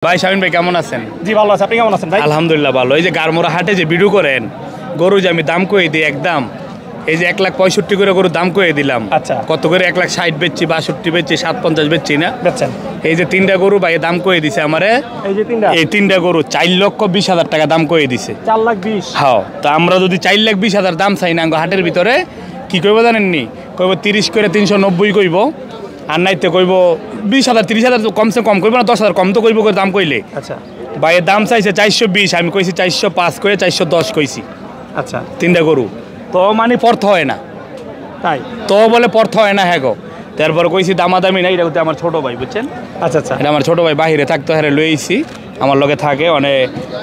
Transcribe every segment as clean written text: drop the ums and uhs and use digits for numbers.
ভাই শামিন ভাই কেমন আছেন? জি ভালো আছি, আপনি কেমন আছেন ভাই? আলহামদুলিল্লাহ ভালো। এই যে গারমোড়া হাটে যে ভিডিও করেন গরু যে আমি দাম কয়ে দিই একদম এই যে 1,65,000 করে গরুর দাম কয়ে দিলাম। আচ্ছা কত করে? 1,60,000 বেচছি, 62 বেচছি, 750 বেচছি না বেচছেন। এই যে 3টা গরু ভাই দাম কয়ে দিছে আমারে। এই যে 3টা, এই 3টা গরু 4,20,000 টাকা দাম কয়ে দিছে। 4,20,000। হ্যাঁ, তো আমরা যদি 4,20,000 দাম চাই না হাটের ভিতরে কি কইব জানেননি? কইব 30 করে 390 কইব, আর নাইতে কইব 20,000 30,000 কমসে কম কইব না, 10,000 কম তো কইব করে দাম কইলে। আচ্ছা ভাইয়ের দাম চাইছে 420, আমি কইছি 405 করে 410 কইছি। আচ্ছা 3টা গরু তো মানে পর্থ হয় না, তাই তো বলে পর্থ হয় না। হ্যাঁ গো, তারপর কইছি দামাদামি নাই। এটা হচ্ছে আমার ছোট ভাই, বুঝছেন? আচ্ছা আচ্ছা এটা আমার ছোট ভাই বাহিরে থাকতো, হ্যাঁ লইছি আমার লগে থাকে। মানে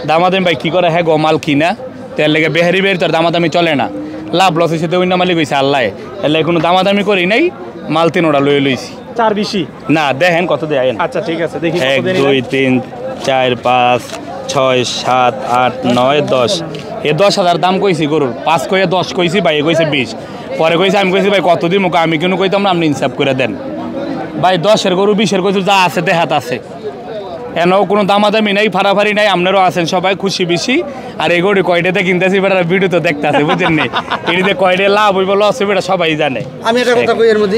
দামাদামি ভাই কি করে? হ্যাঁ গো মাল কিনা তার লেগে বেহারি বের তোর দামাদামি চলে না। লাভ লস হয়েছে তো অন্য মালিক হয়েছে আল্লাহ, এর লেগে কোনো দামাদামি করি নাই। মাল 3টা লইছি। 4,20 না দেখেন কত দেয়। আচ্ছা ঠিক আছে, দেখি 1 2 3 4 5 6 7 8 9 10 এ 10,000 দাম কইছি গরুর। 5 কইয়া 10 কইছি, ভাই কইছে 20। পরে কইছে আমি কইছি ভাই কত দিন মুখ আমি কেন কইতাম না, আপনি ইনসাফ করে দেন ভাই। 10-এর গরু 20-এর কইছি যা আছে দেখাত আছে, এনও কোনো দামাদামি নাই, ফাড়াফাড়ি নাই। আপনারাও আছেন সবাই খুশি বেশি। আর এই গরু কয়টাতে কিনতেছি বেটা ভিডিও তো দেখতেছে, বুঝছেন নি? এটিতে কয়টা লাভ হইব লস হইব এটা সবাই জানে। আমি একটা কথা কই এর মধ্যে,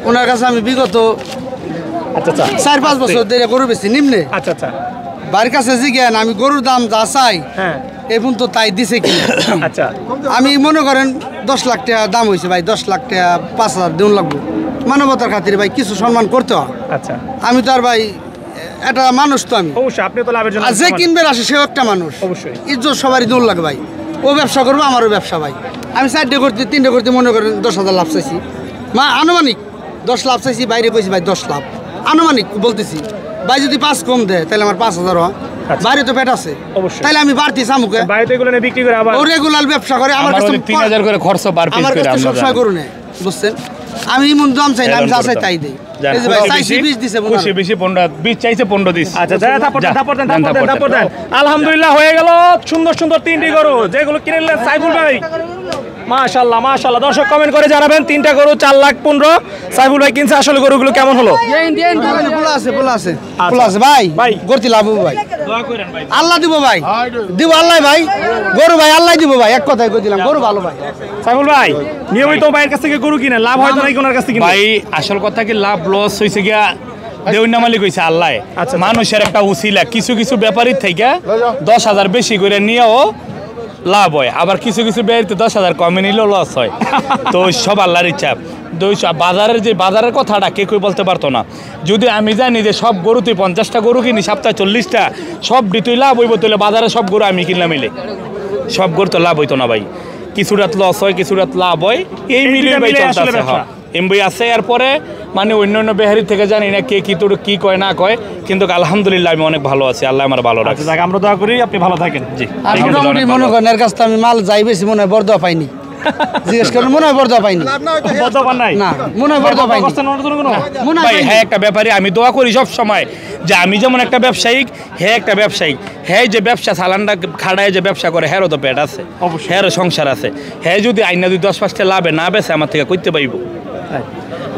ওনার কাছে আমি বিগত আচ্ছা আচ্ছা 4-5 বছর ধরে গরু বেশি নিম্নে। আচ্ছা আচ্ছা বাড়ির কাছে জিজ্ঞান আমি গরুর দাম যা চাই হ্যাঁ এখন তো তাই দিছে কি। আচ্ছা আমি মনে করেন 10 লাখ টাকা দাম হয়েছে ভাই, 10 লাখ টাকা 5,000 দেন লাগবো মানবতার খাতিরে ভাই, কিছু সম্মান করতে হয়। আচ্ছা আমি তো আর ভাই একটা মানুষ, তো আমি অবশ্যই আপনি তো লাভের জন্য আর যে কিনবে আসে সেও একটা মানুষ, অবশ্যই ইজ্জত সবারই দূর লাগে ভাই। ও ব্যবসা করবো, আমারও ব্যবসা ভাই। আমি 4টে করতে 3টে করতে মনে করেন 10,000 লাভ চাইছি, আনুমানিক 10 লাভ চাইছি। বাইরে কইছি ভাই 10 লাভ আনুমানিক বলতেছি। ভাই যদি 5 কম দেয় তাহলে আমার 5,000 হয়। বাইরে তো পেট আছে, অবশ্যই। তাহলে আমি বাড়তি চামুকে বাইরে তো এগুলো নিয়ে বিক্রি করে আবার ও রেগুলার ব্যবসা করে আমার কাছে 3,000 করে খরচ পার পিস আমার করে কাছে আমরা সবসময় করুন, বুঝছেন? আমি মন দাম চাই না, আমি যা চাই তাই দেই। এই যে ভাই চাইছি 20 দিছে, খুশি বেশি 15 20 চাইছে 15 দিস। আচ্ছা যা তারপর দেন। আলহামদুলিল্লাহ হয়ে গেল সুন্দর সুন্দর 3টি গরু যেগুলো কিনে নিলেন সাইফুল ভাই। মাশাআল্লাহ মাশাআল্লাহ, দর্শক কমেন্ট করে জানাবেন 3টা গরু 4,15,000 সাইফুল ভাই কিনছে। আসলে গরুগুলো কেমন হলো? পোলা আছে ভাই, ভাই করতে লাভ ভাই। দোয়া করেন ভাই, আল্লাহ দিব ভাই, দিব আল্লাহ ভাই। গরু ভাই আল্লাহ দিব ভাই, এক কথাই কই দিলাম, গরু ভালো ভাই। সাইফুল ভাই নিয়মিত ভাইয়ের কাছ থেকে গরু কিনে লাভ হয় তো নাকি ওনার কাছ থেকে? ভাই আসল কথা কি লাভ লস হইছে গিয়া দেউনা মালিক হইছে আল্লাহ। আচ্ছা মানুষের একটা উসিলা, কিছু কিছু ব্যাপারীর থেকে 10,000 বেশি করে নিয়েও লাভ হয়, আবার কিছু কিছু বেরিতে 10,000 কমে নিলেও লস হয়। তো সব আল্লাহর ইচ্ছা। বাজারের যে বাজারের কথাটা কে কই বলতে পারতো না। যদি আমি জানি যে সব গরু তুই 50টা গরু কিনি, সপ্তাহে 40টা, সব তুই লাভ হইব, তাহলে বাজারে সব গরু আমি কিনলাম মিলে সব গরু তো লাভ হইতো না ভাই। কিছুটা লস হয়, কিছুটা লাভ হয়, এই মিলিয়ে ভাই চলতেছে। হ্যাঁ এমবি আছে। এরপরে মানে অন্য অন্য বেহারি থেকে জানি না কে কি তোর কি কয় না কয়, কিন্তু আলহামদুলিল্লাহ আমি অনেক ভালো আছি, আল্লাহ আমার ভালো রাখছে। আমরা দোয়া করি আপনি ভালো থাকেন। জি মোটামুটি মনে করেন এর কাছে আমি মাল যাই বেশি মনে হয় বর্দা পাইনি, জিজ্ঞেস করেন মনে হয় বর্দা পাইনি না, মনে হয় বর্দা পাইনি মনে হয়। হ্যাঁ একটা ব্যাপারে আমি দোয়া করি সব সময় যে আমি যেমন একটা ব্যবসায়িক, হ্যাঁ একটা ব্যবসায়িক, হ্যাঁ যে ব্যবসা সালানটা খাড়ায় যে ব্যবসা করে হ্যারও তো পেট আছে, হ্যারও সংসার আছে। হ্যাঁ যদি আইনা যদি 10-5টা লাভে না বেছে আমার থেকে করতে পাইব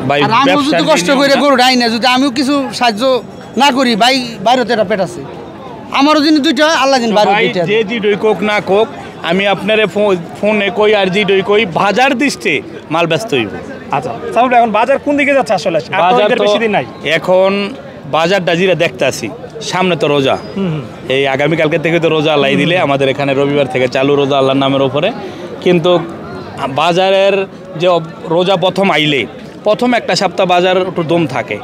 ভাই। আমিও যদি কষ্ট করে গরু ডাই না, যদি আমিও কিছু সাহায্য না করি ভাই, বাইরেতে একটা পেট আছে আমারও যিনি 2টা হয়, আল্লাহ যিনি বাইরে 2টা। যে জিডই কোক না কোক, আমি আপনার ফোনে কই আর জিডই কই বাজার দিচ্ছে মাল ব্যস্ত হইব। আচ্ছা সাইফুল ভাই এখন বাজার কোন দিকে যাচ্ছে? আসলে বাজার তো বেশি দিন নাই এখন, বাজারটা যেটা দেখতে আসি সামনে তো রোজা, এই আগামীকালকে থেকে তো রোজা আল্লাহ দিলে আমাদের এখানে রবিবার থেকে চালু রোজা আল্লাহর নামের ওপরে। কিন্তু বাজারের যে রোজা প্রথম আইলে প্রথম একটা সপ্তাহ বাজার একটু দম থাকে।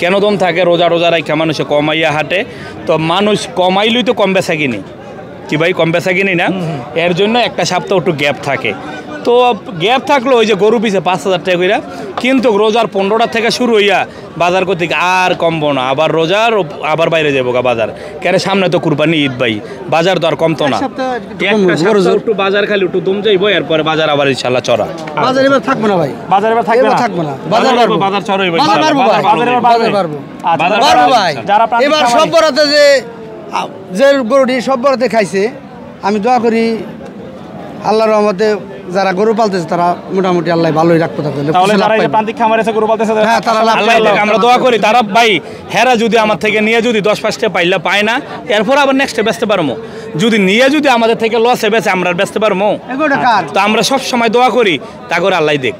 কেন দম থাকে? রোজা রাখা মানুষে কমাইয়া হাঁটে, তো মানুষ কমাইলেই তো কম বেচা কিনি কি ভাই, কম বেচা কিনি না, এর জন্য একটা সপ্তাহ একটু গ্যাপ থাকে। তো গ্যাপ থাকলো ওই যে গরু পিছে 5,000 টাকা করে, কিন্তু রোজার 15টা থেকে শুরু হইয়া বাজার করতে আর কমবো না, আবার রোজার আবার বাইরে যাবো বাজার। কেন সামনে তো কুরবানি ঈদ ভাই, বাজার তো আর কমতো না। একটু বাজার খালি একটু দম যাইবো, এরপরে বাজার আবার ইনশাল্লাহ চড়া। বাজার এবার থাকবো না ভাই, বাজার এবার থাকবে না, বাজার বাড়বো, বাজার চড়া হইবো, বাজার পারবো ভাই। এবার সব বরাতে যে গরুটি সব বরাতে খাইছে, আমি দোয়া করি আল্লাহর রহমতে যারা গরু পালতেছে তারা মোটামুটি আল্লাহ ভালোই রাখতে থাকে তাহলে যারা এই যে প্রান্তিক খামারে এসে গরু পালতেছে হ্যাঁ, তারা লাভ আল্লাহ দেখে আমরা দোয়া করি তারা ভাই হেরা যদি আমার থেকে নিয়ে যদি 10-5টা পাইলে পায় না এরপর আবার নেক্সটে বেচতে পারবো যদি নিয়ে যদি আমাদের থেকে লসে বেচে আমরা আর বেচতে পারবো এগুলো কার তো আমরা সব সময় দোয়া করি তা করে আল্লাহ দেখ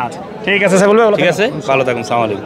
আচ্ছা ঠিক আছে সাইফুল ভাই ভালো ঠিক থাকেন। আছে ভালো থাকুন সালাম আলাইকুম